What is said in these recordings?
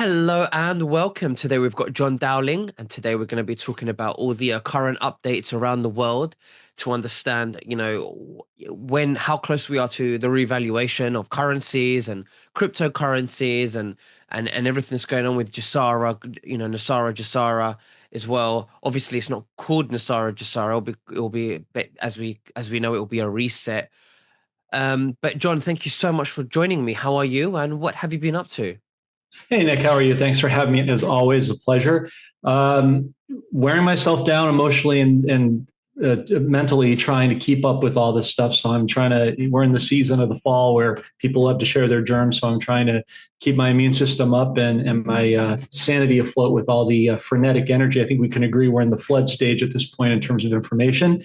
Hello and welcome. Today we've got John Dowling, and today we're going to be talking about all the current updates around the world to understand, how close we are to the revaluation of currencies and cryptocurrencies and everything that's going on with Nasara Jasara as well. Obviously, it's not called Nasara Jasara. It'll be a bit, as we know, it will be a reset. But John, thank you so much for joining me. How are you, and what have you been up to? Hey, Nick, how are you? Thanks for having me. As always, a pleasure. Um, Wearing myself down emotionally and mentally trying to keep up with all this stuff. So we're in the season of the fall where people love to share their germs. So I'm trying to keep my immune system up and my sanity afloat with all the frenetic energy. I think we can agree we're in the flood stage at this point in terms of information.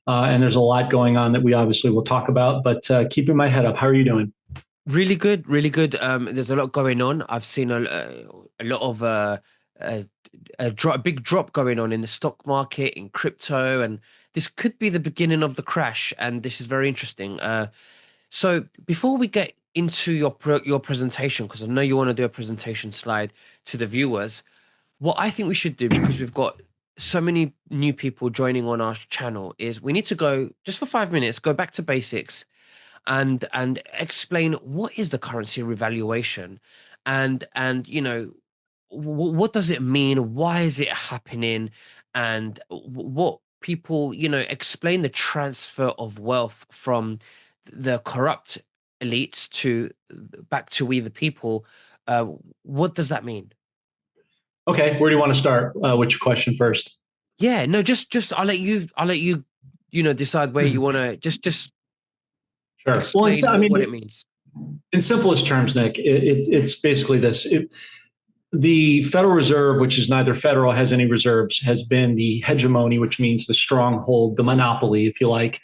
And there's a lot going on that we obviously will talk about, but keeping my head up. How are you doing? Really good, really good. There's a lot going on. I've seen a lot of a, a big drop going on in the stock market, in crypto, and this could be the beginning of the crash. And this is very interesting. So before we get into your presentation, because I know you want to do a presentation slide to the viewers, what I think we should do, because we've got so many new people joining on our channel, is we need to go just for 5 minutes, go back to basics and explain what is the currency revaluation and what does it mean, why is it happening, and what people, explain the transfer of wealth from the corrupt elites to back to we the people. uh, what does that mean? Okay, where do you want to start? Which question first? Yeah, no, just I'll let you decide where you want to just Sure. Well, explain I what it mean, means. in simplest terms, Nick, it's basically this. The Federal Reserve, which is neither federal, has any reserves, has been the hegemony, which means the stronghold, the monopoly, if you like,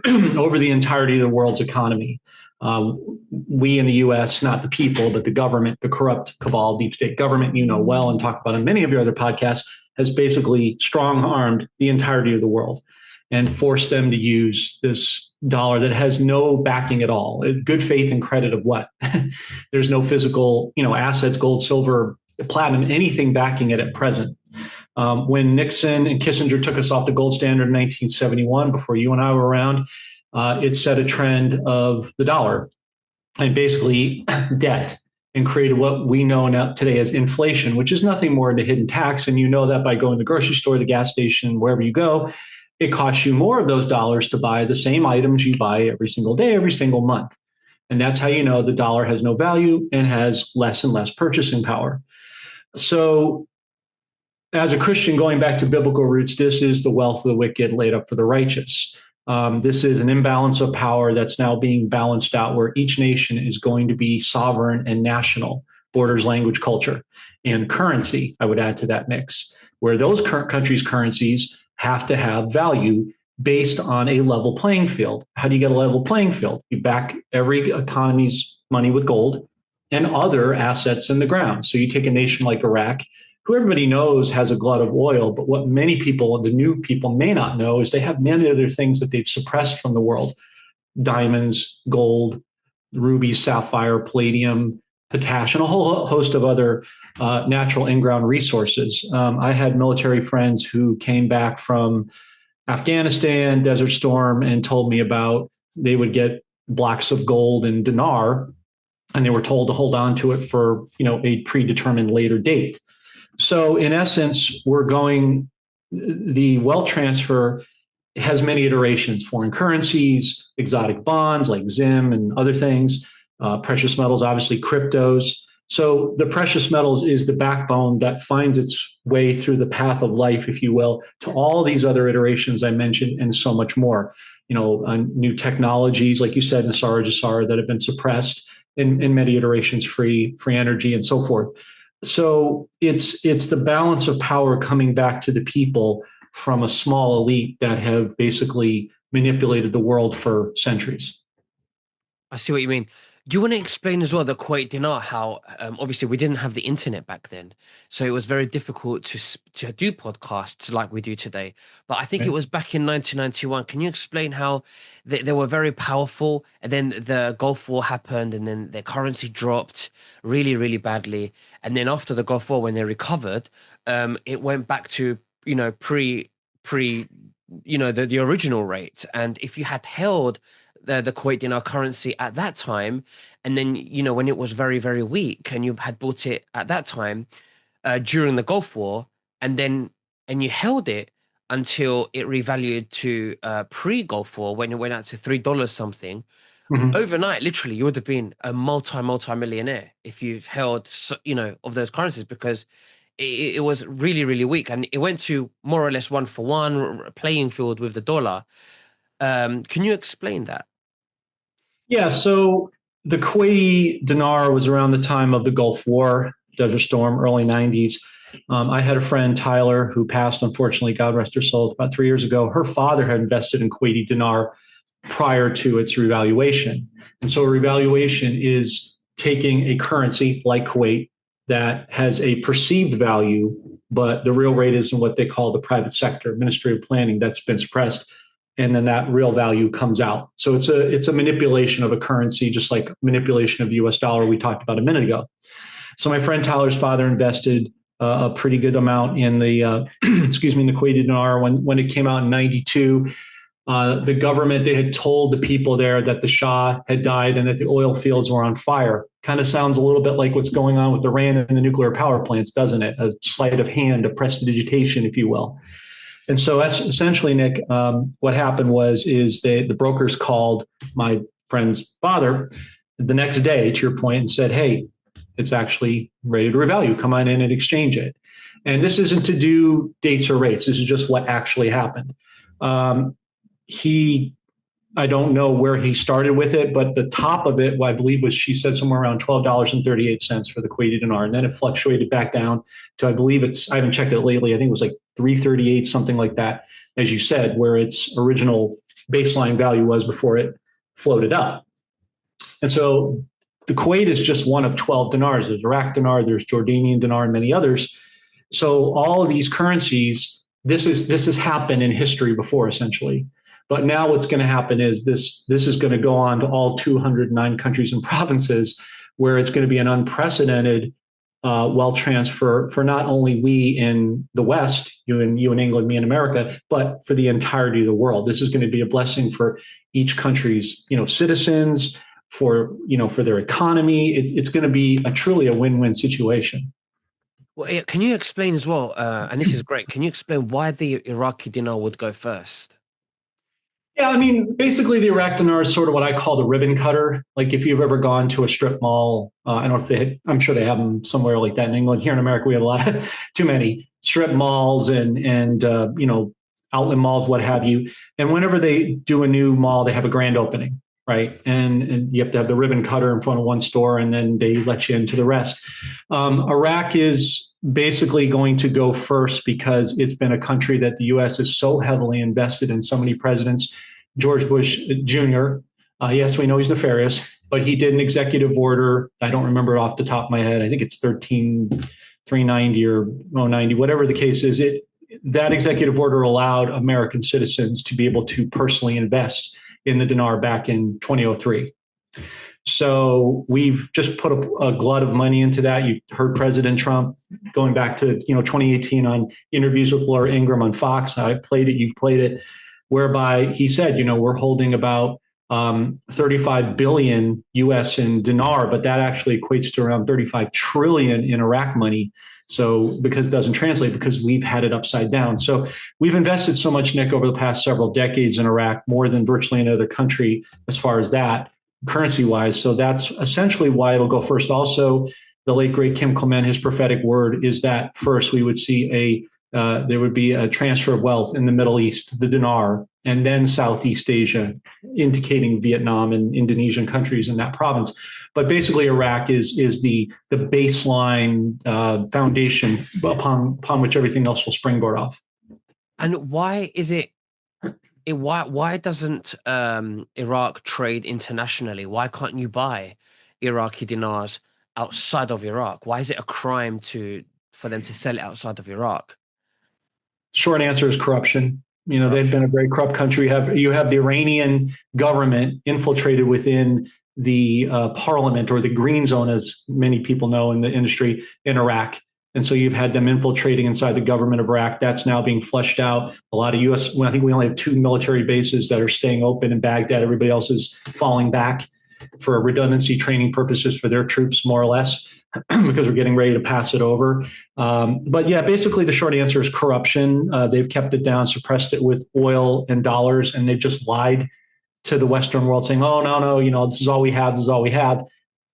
over the entirety of the world's economy. We in the US, not the people, but the government, the corrupt cabal, deep state government, you know well, and talk about in many of your other podcasts, has basically strong armed the entirety of the world and forced them to use this dollar that has no backing at all. Good faith and credit of what? There's no physical, assets, gold, silver, platinum, anything backing it at present. When Nixon and Kissinger took us off the gold standard in 1971, before you and I were around, it set a trend of the dollar and basically debt and created what we know now today as inflation, which is nothing more than a hidden tax. And you know that by going to the grocery store, the gas station, wherever you go, it costs you more of those dollars to buy the same items you buy every single day, every single month. And that's how you know the dollar has no value and has less and less purchasing power. So, as a Christian, going back to biblical roots, this is the wealth of the wicked laid up for the righteous. This is an imbalance of power that's now being balanced out, where each nation is going to be sovereign and national, borders, language, culture, and currency. I would add to that mix, where those countries' currencies have to have value based on a level playing field. How do you get a level playing field? You back every economy's money with gold and other assets in the ground. So you take a nation like Iraq, who everybody knows has a glut of oil, but what many people, the new people, may not know is they have many other things that they've suppressed from the world: diamonds, gold, rubies, sapphire, palladium, potassium, and a whole host of other natural in-ground resources. I had military friends who came back from Afghanistan, Desert Storm, and told me about they would get blocks of gold and dinar, and they were told to hold on to it for a predetermined later date. So in essence, the wealth transfer has many iterations: foreign currencies, exotic bonds like ZIM and other things, precious metals, obviously cryptos. So the precious metals is the backbone that finds its way through the path of life, if you will, to all these other iterations I mentioned and so much more. New technologies, like you said, Nasara Jasara, that have been suppressed in many iterations, free energy and so forth. So it's the balance of power coming back to the people from a small elite that have basically manipulated the world for centuries. I see what you mean. Do you want to explain as well the Kuwait dinar? How obviously we didn't have the internet back then, so it was very difficult to do podcasts like we do today. But I think it Right? was back in 1991. Can you explain how they were very powerful, and then the Gulf War happened, and then their currency dropped really, really badly, and then after the Gulf War, when they recovered, it went back to pre the original rate, and if you had held the Kuwait dinar currency at that time, and then when it was very, very weak, and you had bought it at that time during the Gulf War, and then and you held it until it revalued to pre-Gulf War when it went out to $3 something. Mhm. Overnight, literally, you would have been a multi-millionaire if you've held of those currencies, because it was really, really weak, and it went to more or less one for one playing field with the dollar. Can you explain that? Yeah, so the Kuwaiti dinar was around the time of the Gulf War, Desert Storm, early 90s. I had a friend, Tyler, who passed, unfortunately, God rest her soul, about 3 years ago. Her father had invested in Kuwaiti dinar prior to its revaluation. And so a revaluation is taking a currency like Kuwait that has a perceived value, but the real rate is in what they call the private sector, Ministry of Planning, that's been suppressed. And then that real value comes out. So it's a manipulation of a currency, just like manipulation of the US dollar we talked about a minute ago. So my friend Tyler's father invested a pretty good amount in the excuse me, in the Kuwaiti dinar when it came out in 92. The government, they had told the people there that the Shah had died and that the oil fields were on fire. Kind of sounds a little bit like what's going on with Iran and the nuclear power plants, doesn't it? A sleight of hand, a prestidigitation, if you will. And so that's essentially, Nick, what happened is the brokers called my friend's father the next day, to your point, and said, hey, it's actually ready to revalue. Come on in and exchange it. And this isn't to do dates or rates. This is just what actually happened. Um, he I don't know where he started with it, but the top of it, I believe, was she said somewhere around $12.38 for the Kuwaiti dinar, and then it fluctuated back down to, I believe it's, I haven't checked it lately, I think it was like 338, something like that, as you said, where its original baseline value was before it floated up. And so the Kuwait is just one of 12 dinars. There's Iraq dinar, there's Jordanian dinar, and many others. So all of these currencies, this has happened in history before, essentially. But now what's going to happen is this is going to go on to all 209 countries and provinces, where it's going to be an unprecedented wealth transfer for not only we in the West, you in England, me in America, but for the entirety of the world. This is going to be a blessing for each country's citizens, for their economy. It's going to be truly a win-win situation. Well, yeah, can you explain as well, and this is great, can you explain why the Iraqi dinar would go first? Yeah, I mean, basically, the Iraq dinar is sort of what I call the ribbon cutter. Like if you've ever gone to a strip mall, I don't know if I'm sure they have them somewhere like that in England. Here in America, we have a lot, too many strip malls and outlet malls, what have you. And whenever they do a new mall, they have a grand opening, right? And you have to have the ribbon cutter in front of one store, and then they let you into the rest. Iraq is basically going to go first because it's been a country that the U.S. is so heavily invested in. So many presidents. George Bush Jr., yes, we know he's nefarious, but he did an executive order. I don't remember it off the top of my head. I think it's 13390 or 090, whatever the case is. That executive order allowed American citizens to be able to personally invest in the dinar back in 2003. So we've just put a glut of money into that. You've heard President Trump going back to 2018 on interviews with Laura Ingraham on Fox. I played it, you've played it, whereby he said, we're holding about 35 billion US in dinar, but that actually equates to around 35 trillion in Iraq money. So because it doesn't translate, because we've had it upside down. So we've invested so much, Nick, over the past several decades in Iraq, more than virtually any other country as far as that, currency wise. So that's essentially why it'll go first. Also, the late great Kim Clement, his prophetic word is that first we would see there would be a transfer of wealth in the Middle East, the dinar, and then Southeast Asia, indicating Vietnam and Indonesian countries in that province. But basically, Iraq is the baseline foundation upon which everything else will springboard off. And why is it Why doesn't Iraq trade internationally? Why can't you buy Iraqi dinars outside of Iraq? Why is it a crime to for them to sell it outside of Iraq? Short answer is corruption. They've been Corruption. a very corrupt country. You have the Iranian government infiltrated within the parliament, or the green zone, as many people know in the industry, in Iraq. And so you've had them infiltrating inside the government of Iraq. That's now being fleshed out. A lot of U.S. Well, I think we only have 2 military bases that are staying open in Baghdad. Everybody else is falling back for redundancy training purposes for their troops, more or less, because we're getting ready to pass it over. But yeah, basically the short answer is corruption. They've kept it down, suppressed it with oil and dollars, and they've just lied to the Western world, saying, "Oh, no, no, this is all we have. This is all we have,"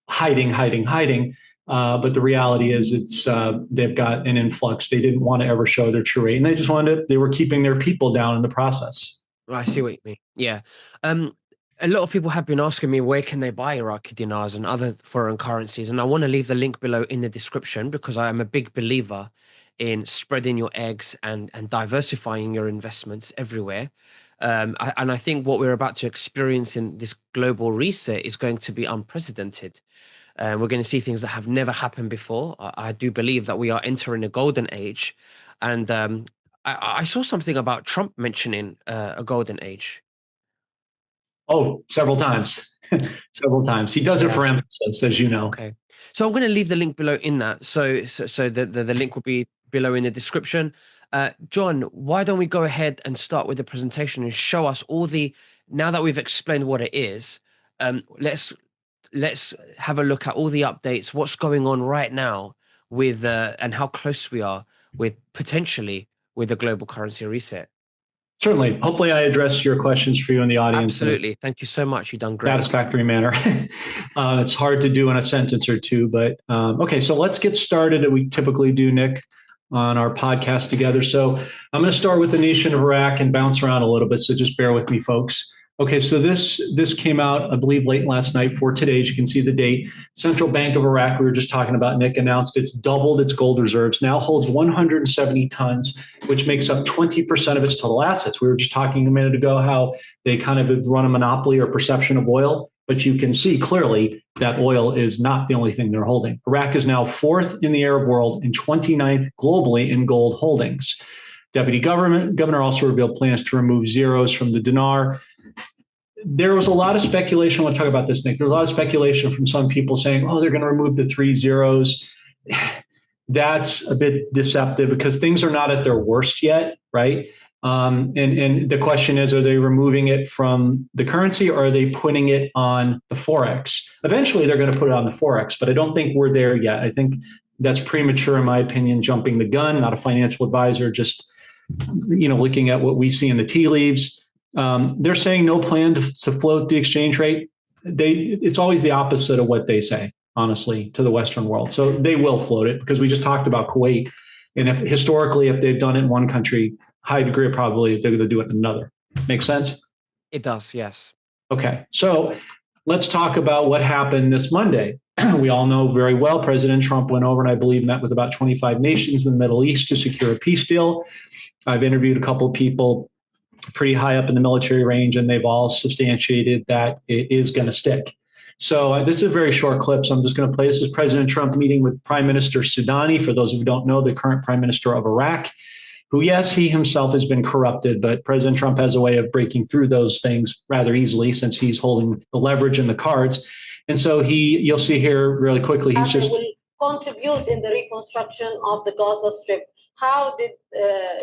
hiding, hiding, hiding. But the reality is, they've got an influx. They didn't want to ever show their true rate, and they just wanted they were keeping their people down in the process. I see what you mean. Yeah. Um, a lot of people have been asking me where can they buy Iraqi dinars and other foreign currencies, and I want to leave the link below in the description because I am a big believer in spreading your eggs and diversifying your investments everywhere. And I think what we're about to experience in this global reset is going to be unprecedented. We're going to see things that have never happened before. I do believe that we are entering a golden age, and I saw something about Trump mentioning a golden age. Oh, several times, several times. He does it Yeah. for emphasis, as you know. Okay. So I'm going to leave the link below in that. So the link will be below in the description. John, why don't we go ahead and start with the presentation and show us all the, now that we've explained what it is, let's have a look at all the updates, what's going on right now with and how close we are with potentially with the global currency reset. Certainly. Hopefully, I address your questions for you in the audience in a Absolutely. Thank you so much. You've done great. satisfactory manner. It's hard to do in a sentence or two, but okay. So let's get started. We typically do, Nick, on our podcast together. So I'm going to start with the nation of Iraq and bounce around a little bit. So just bear with me, folks. Okay, so this came out, I believe, late last night for today. As you can see the date. Central Bank of Iraq, we were just talking about, Nick, announced it's doubled its gold reserves, now holds 170 tons, which makes up 20% of its total assets. We were just talking a minute ago how they kind of run a monopoly or perception of oil, but you can see clearly that oil is not the only thing they're holding. Iraq is now 4th in the Arab world and 29th globally in gold holdings. Deputy governor also revealed plans to remove zeros from the dinar. There was a lot of speculation. I want to talk about this, Nick. There was a lot of speculation from some people saying, oh, they're going to remove the 3 zeros. That's a bit deceptive because things are not at their worst yet, right? And the question is, are they removing it from the currency or are they putting it on the Forex? Eventually, they're going to put it on the Forex, but I don't think we're there yet. I think that's premature, in my opinion, jumping the gun, not a financial advisor, just looking at what we see in the tea leaves. They're saying no plan to float the exchange rate. It's always the opposite of what they say, honestly, to the Western world. So they will float it because we just talked about Kuwait. And if they've done it in one country, high degree of probability they're going to do it in another. Make sense? It does, yes. Okay. So let's talk about what happened this Monday. We all know very well President Trump went over and I believe met with about 25 nations in the Middle East to secure a peace deal. I've interviewed a couple of people pretty high up in the military range, and they've all substantiated that it is going to stick. So this is a very short clip, so I'm just going to play. This is President Trump meeting with Prime Minister Sudani, for those who don't know, the current Prime Minister of Iraq, who, yes, he himself has been corrupted, but President Trump has a way of breaking through those things rather easily since he's holding the leverage and the cards. And so you'll see here really quickly, he's just... will contribute in the reconstruction of the Gaza Strip. How did...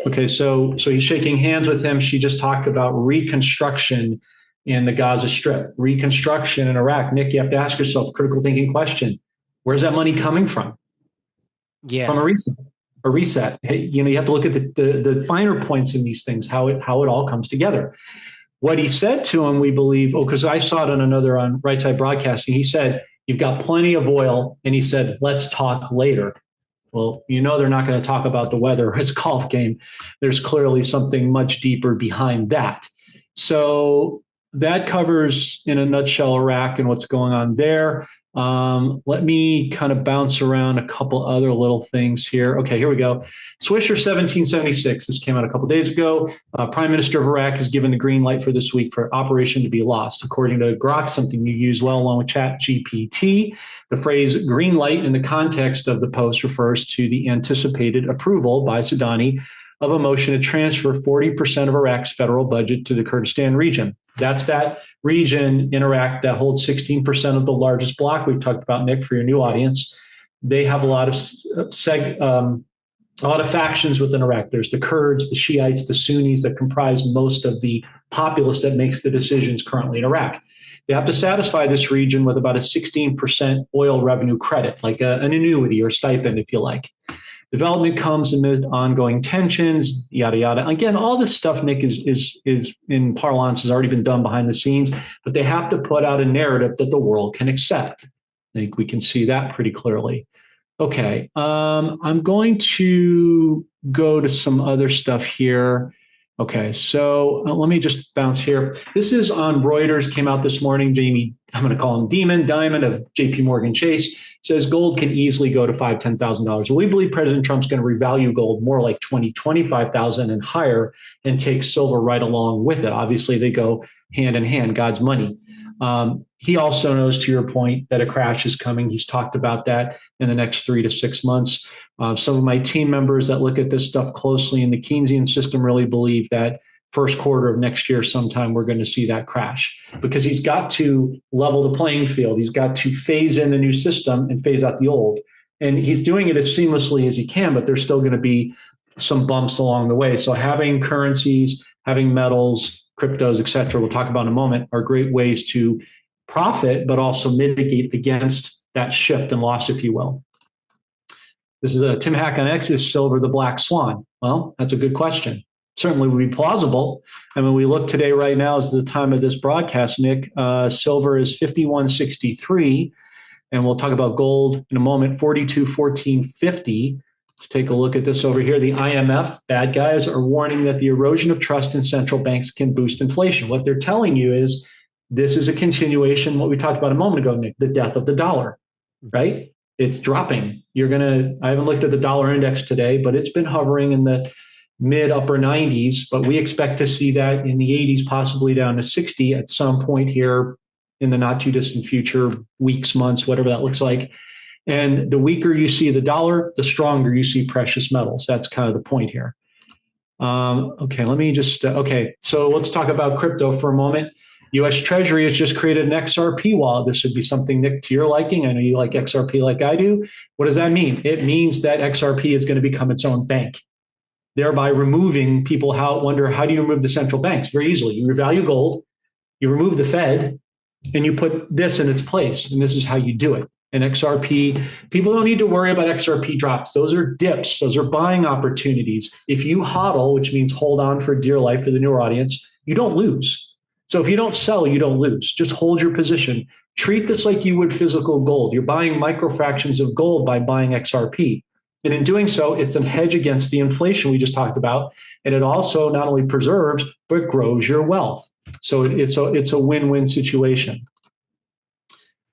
Okay, so he's shaking hands with him. She just talked about reconstruction in the Gaza Strip, reconstruction in Iraq. Nick, you have to ask yourself a critical thinking question. Where's that money coming from? Yeah. From a reset. Hey, you have to look at the finer points in these things, how it all comes together. What he said to him, we believe, because I saw it on Right Side Broadcasting, he said, you've got plenty of oil, and he said, let's talk later. Well, they're not going to talk about the weather or his golf game. There's clearly something much deeper behind that. So that covers, in a nutshell, Iraq and what's going on there. Let me kind of bounce around a couple other little things here. Okay, here we go. Swisher 1776. This came out a couple days ago. Prime Minister of Iraq has given the green light for this week for operation to be lost. According to Grok, something you use well along with Chat GPT, the phrase green light in the context of the post refers to the anticipated approval by Sudani of a motion to transfer 40% of Iraq's federal budget to the Kurdistan region. That's that region in Iraq that holds 16% of the largest bloc we've talked about, Nick, for your new audience. They have a lot of factions within Iraq. There's the Kurds, the Shiites, the Sunnis that comprise most of the populace that makes the decisions currently in Iraq. They have to satisfy this region with about a 16% oil revenue credit, like an annuity or stipend, if you like. Development comes amid ongoing tensions, yada, yada. Again, all this stuff, Nick, is in parlance, has already been done behind the scenes, but they have to put out a narrative that the world can accept. I think we can see that pretty clearly. Okay, I'm going to go to some other stuff here. Okay, so let me just bounce here. This is on Reuters, came out this morning. Jamie, I'm going to call him Diamond of JP Morgan Chase, says gold can easily go to $5,000, $10,000. We believe President Trump's going to revalue gold more like $20,000, $25,000 and higher, and take silver right along with it. Obviously, they go hand in hand, God's money. He also knows, to your point, that a crash is coming. He's talked about that in the next 3 to 6 months. Some of my team members that look at this stuff closely in the Keynesian system really believe that first quarter of next year sometime we're going to see that crash, because he's got to level the playing field. He's got to phase in the new system and phase out the old. And he's doing it as seamlessly as he can, but there's still going to be some bumps along the way. So having currencies, having metals, cryptos, et cetera, we'll talk about in a moment, are great ways to profit, but also mitigate against that shift and loss, if you will. This is a Tim Hack on X. Is silver the black swan? Well, that's a good question. Certainly would be plausible. I mean, we look today, right now, is the time of this broadcast, Nick. Silver is 51.63, and we'll talk about gold in a moment, 42.14.50. Let's take a look at this over here. The IMF, bad guys, are warning that the erosion of trust in central banks can boost inflation. What they're telling you is this is a continuation, what we talked about a moment ago, Nick, the death of the dollar, right? It's dropping. I haven't looked at the dollar index today, but it's been hovering in the mid upper 90s, but we expect to see that in the 80s, possibly down to 60 at some point here in the not too distant future, weeks, months, whatever that looks like. And the weaker you see the dollar, the stronger you see precious metals. That's kind of the point here. Okay, let me just, so let's talk about crypto for a moment. U.S. Treasury has just created an XRP wallet. This would be something, Nick, to your liking. I know you like XRP like I do. What does that mean? It means that XRP is going to become its own bank, thereby removing people wonder, how do you remove the central banks? Very easily. You revalue gold, you remove the Fed, and you put this in its place. And this is how you do it. And XRP, people don't need to worry about XRP drops. Those are dips. Those are buying opportunities. If you hodl, which means hold on for dear life for the newer audience, you don't lose. So if you don't sell, you don't lose. Just hold your position. Treat this like you would physical gold. You're buying microfractions of gold by buying XRP. And in doing so, it's a hedge against the inflation we just talked about. And it also not only preserves, but grows your wealth. So it's a win-win situation.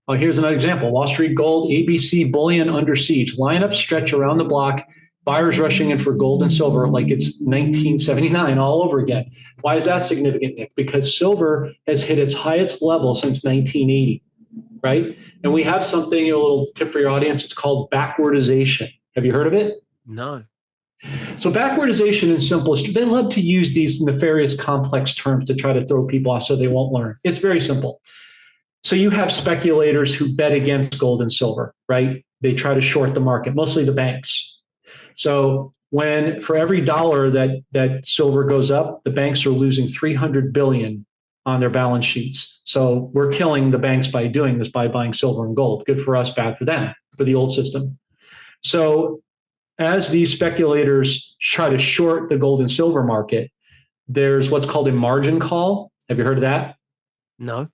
Here's another example. Wall Street Gold, ABC bullion under siege. Lineups stretch around the block. Buyers rushing in for gold and silver like it's 1979 all over again. Why is that significant, Nick? Because silver has hit its highest level since 1980, right? And we have something, a little tip for your audience. It's called backwardization. Have you heard of it? No. So backwardization in simplest, they love to use these nefarious complex terms to try to throw people off so they won't learn. It's very simple. So you have speculators who bet against gold and silver, right? They try to short the market, mostly the banks. So when for every dollar that silver goes up, the banks are losing 300 billion on their balance sheets. So we're killing the banks by doing this, by buying silver and gold. Good for us, bad for them, for the old system. So as these speculators try to short the gold and silver market, there's what's called a margin call. Have you heard of that? No.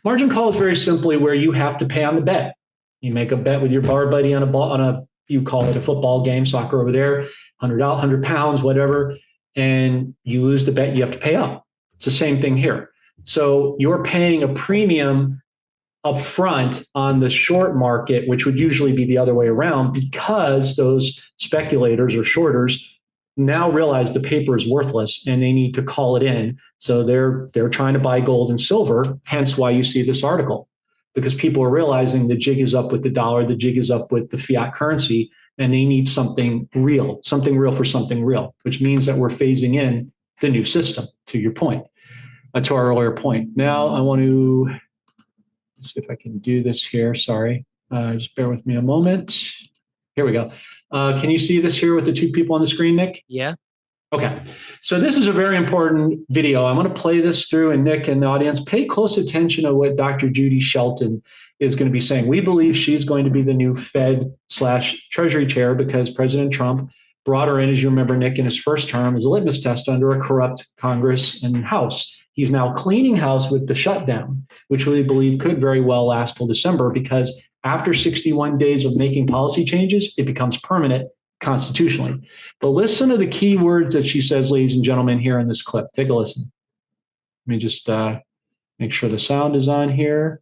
Margin call is very simply where you have to pay on the bet. You make a bet with your bar buddy on a you call it a football game, soccer over there, £100, whatever, and you lose the bet, you have to pay up. It's the same thing here. So you're paying a premium up front on the short market, which would usually be the other way around, because those speculators or shorters now realize the paper is worthless and they need to call it in. So they're trying to buy gold and silver, hence why you see this article, because people are realizing the jig is up with the dollar, the jig is up with the fiat currency, and they need something real for something real, which means that we're phasing in the new system, to your point, to our earlier point. Now I want to see if I can do this here. Sorry, just bear with me a moment. Here we go. Can you see this here with the two people on the screen, Nick? Yeah. Okay. So this is a very important video. I'm going to play this through, and Nick and the audience, pay close attention to what Dr. Judy Shelton is going to be saying. We believe she's going to be the new Fed/Treasury chair because President Trump brought her in, as you remember, Nick, in his first term as a litmus test under a corrupt Congress and House. He's now cleaning house with the shutdown, which we believe could very well last till December, because after 61 days of making policy changes, it becomes permanent constitutionally. But listen to the key words that she says, ladies and gentlemen, here in this clip. Take a listen. Let me just make sure the sound is on here.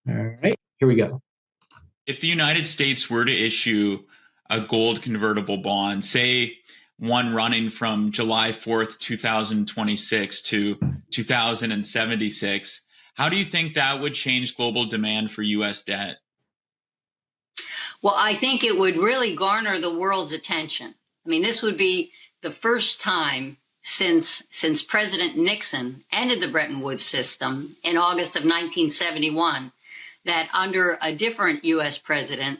All right, here we go. If the United States were to issue a gold convertible bond, say one running from July 4th, 2026 to 2076, how do you think that would change global demand for U.S. debt? Well, I think it would really garner the world's attention. I mean, this would be the first time since President Nixon ended the Bretton Woods system in August of 1971 that under a different U.S. president,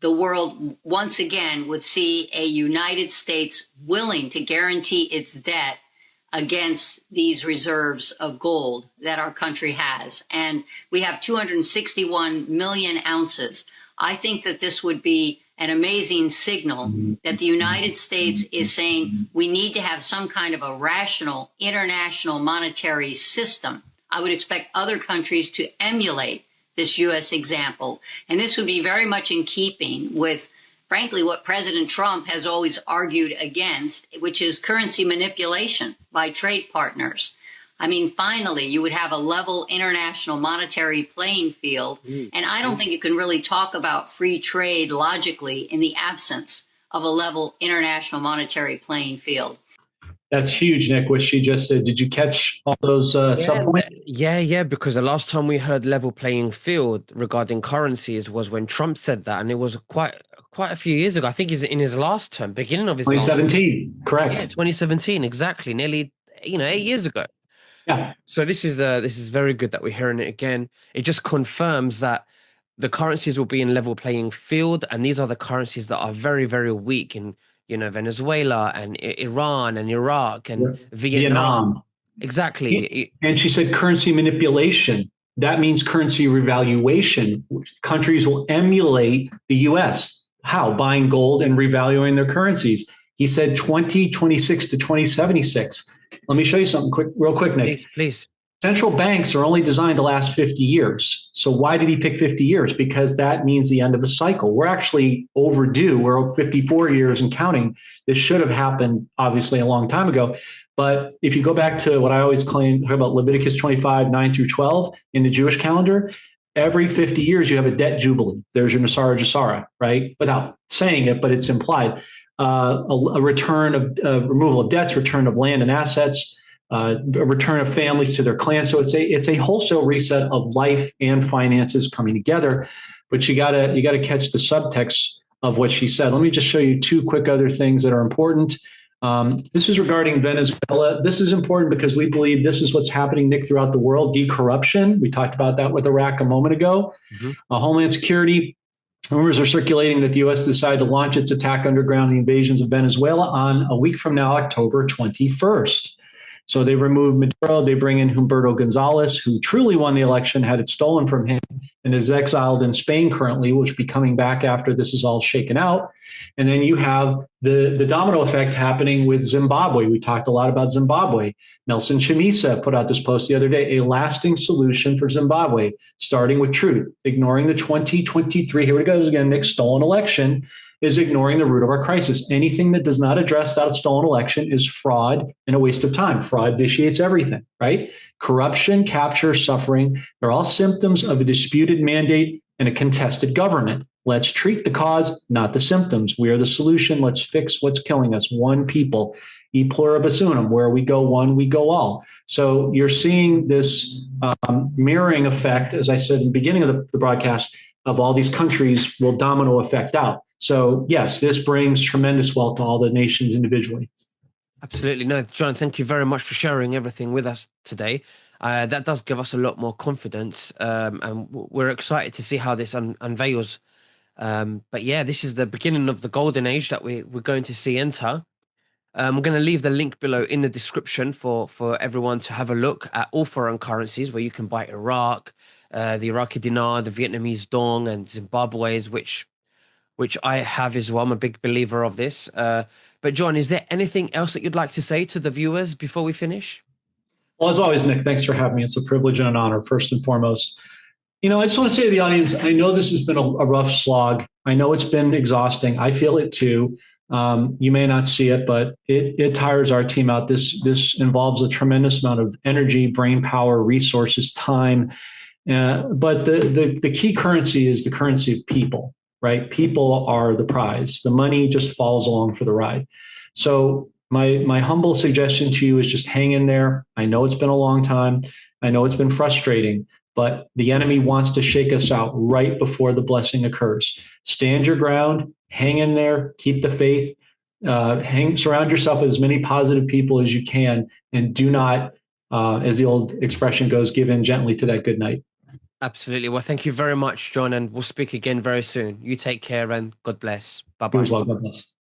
the world once again would see a United States willing to guarantee its debt against these reserves of gold that our country has. And we have 261 million ounces. I think that this would be an amazing signal that the United States is saying we need to have some kind of a rational international monetary system. I would expect other countries to emulate this U.S. example. And this would be very much in keeping with, frankly, what President Trump has always argued against, which is currency manipulation by trade partners. I mean, finally, you would have a level international monetary playing field. And I don't think you can really talk about free trade logically in the absence of a level international monetary playing field. That's huge, Nick, what she just said. Did you catch all those sub-points? Yeah, because the last time we heard level playing field regarding currencies was when Trump said that, and it was quite a few years ago. I think he's in his last term, beginning of his 2017, correct. Yeah, 2017, exactly. Nearly, 8 years ago. Yeah. So this is very good that we're hearing it again. It just confirms that the currencies will be in level playing field, and these are the currencies that are very, very weak in Venezuela and Iran and Iraq and Vietnam. Exactly. And she said currency manipulation. That means currency revaluation. Countries will emulate the U.S. How? Buying gold and revaluing their currencies. He said 2026 to 2076. Let me show you something real quick, Nick. Please. Central banks are only designed to last 50 years. So why did he pick 50 years? Because that means the end of the cycle. We're actually overdue. We're 54 years and counting. This should have happened, obviously, a long time ago. But if you go back to what I always claim about Leviticus 25, 9 through 12 in the Jewish calendar, every 50 years you have a debt jubilee. There's your Nasara Jasara, right? Without saying it, but it's implied. A return of removal of debts, return of land and assets, a return of families to their clans. So it's a wholesale reset of life and finances coming together. But you gotta catch the subtext of what she said. Let me just show you two quick other things that are important. This is regarding Venezuela. This is important because we believe this is what's happening, Nick, throughout the world. Decorruption. We talked about that with Iraq a moment ago. Homeland Security. Rumors are circulating that the U.S. decided to launch its attack underground, the invasions of Venezuela, on a week from now, October 21st. So they remove Maduro. They bring in Humberto Gonzalez, who truly won the election, had it stolen from him, and is exiled in Spain currently, which will be coming back after this is all shaken out. And then you have the domino effect happening with Zimbabwe. We talked a lot about Zimbabwe. Nelson Chamisa put out this post the other day, a lasting solution for Zimbabwe, starting with truth, ignoring the 2023, here it goes again, Nick, stolen election, is ignoring the root of our crisis. Anything that does not address that stolen election is fraud and a waste of time. Fraud vitiates everything, right? Corruption, capture, suffering, they're all symptoms of a disputed mandate and a contested government. Let's treat the cause, not the symptoms. We are the solution. Let's fix what's killing us. One people, e pluribus unum, where we go one, we go all. So you're seeing this mirroring effect, as I said in the beginning of the broadcast, of all these countries will domino effect out. So yes, this brings tremendous wealth to all the nations individually. Absolutely. No, John, thank you very much for sharing everything with us today. That does give us a lot more confidence, and we're excited to see how this unveils. But yeah, this is the beginning of the golden age that we're going to see enter. We're going to leave the link below in the description for everyone to have a look at all foreign currencies where you can buy Iraq, the Iraqi dinar, the Vietnamese dong, and Zimbabwe's, which I have as well. I'm a big believer of this. But John, is there anything else that you'd like to say to the viewers before we finish? Well, as always, Nick, thanks for having me. It's a privilege and an honor, first and foremost. I just want to say to the audience, I know this has been a rough slog. I know it's been exhausting. I feel it too. You may not see it, but it tires our team out. This involves a tremendous amount of energy, brain power, resources, time. But the key currency is the currency of people, right? People are the prize. The money just follows along for the ride. So my humble suggestion to you is just hang in there. I know it's been a long time. I know it's been frustrating, but the enemy wants to shake us out right before the blessing occurs. Stand your ground, hang in there, keep the faith, surround yourself with as many positive people as you can, and do not, as the old expression goes, give in gently to that good night. Absolutely. Well, thank you very much, John, and we'll speak again very soon. You take care and God bless. Bye-bye. You as well. God bless.